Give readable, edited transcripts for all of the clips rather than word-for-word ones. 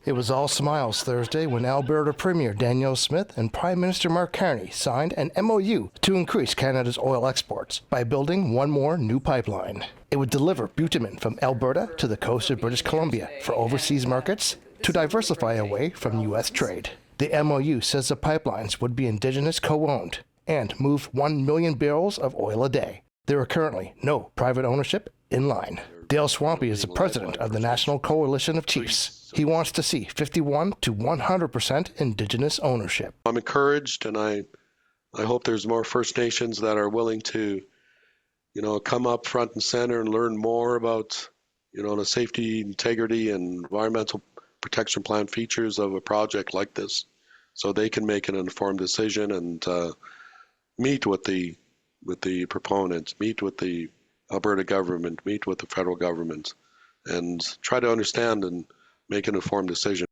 It was all smiles Thursday when Alberta Premier Danielle Smith and Prime Minister Mark Carney signed an MOU to increase Canada's oil exports by building one more new pipeline. It would deliver bitumen from Alberta to the coast of British Columbia for overseas markets to diversify away from U.S. trade. The MOU says the pipelines would be Indigenous co-owned and move 1 million barrels of oil a day. There are currently no private ownership in line. Dale Swampy is the president of the National Coalition of Chiefs. He wants to see 51 to 100% Indigenous ownership. I'm encouraged, and I hope there's more First Nations that are willing to, come up front and center and learn more about, the safety, integrity, and environmental protection plan features of a project like this, so they can make an informed decision and meet with the proponents, meet with the Alberta government, meet with the federal government, and try to understand and make an informed decision.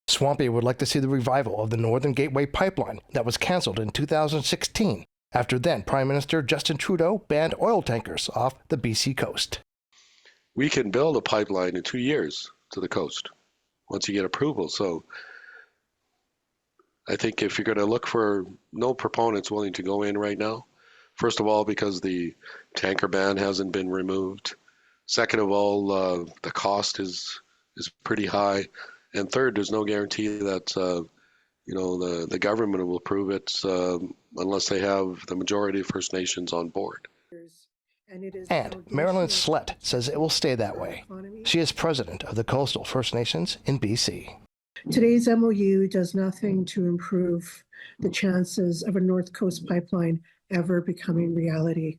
Swampy would like to see the revival of the Northern Gateway pipeline that was canceled in 2016 after then Prime Minister Justin Trudeau banned oil tankers off the BC coast. We can build a pipeline in 2 years to the coast once you get approval. So I think if you're going to look for no proponents willing to go in right now, first of all, because the tanker ban hasn't been removed. Second of all, the cost is pretty high. And third, there's no guarantee that the government will approve it unless they have the majority of First Nations on board. And Marilyn Slett says it will stay that way. She is president of the Coastal First Nations in BC. Today's MOU does nothing to improve the chances of a North Coast pipeline ever becoming reality.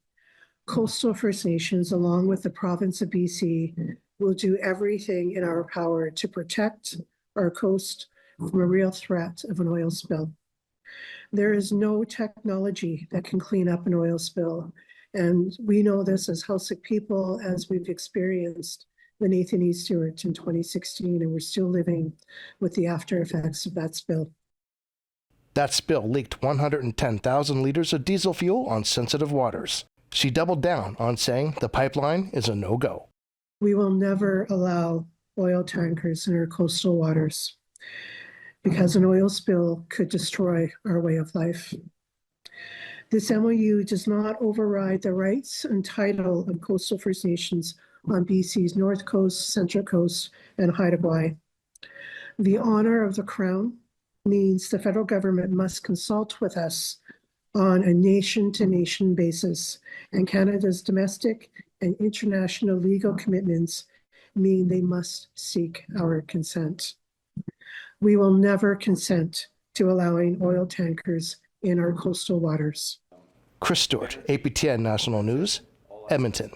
Coastal First Nations, along with the province of BC, will do everything in our power to protect our coast from a real threat of an oil spill. There is no technology that can clean up an oil spill, and we know this as Housing people, as we've experienced beneath Nathan E. Stewart in 2016, and we're still living with the after effects of that spill. That spill leaked 110,000 liters of diesel fuel on sensitive waters. She doubled down on saying the pipeline is a no-go. We will never allow oil tankers in our coastal waters because an oil spill could destroy our way of life. This MOU does not override the rights and title of Coastal First Nations on BC's North Coast, Central Coast, and Haida Gwaii. The honor of the Crown means the federal government must consult with us on a nation-to-nation basis, and Canada's domestic and international legal commitments mean they must seek our consent. We will never consent to allowing oil tankers in our coastal waters. Chris Stewart, APTN National News, Edmonton.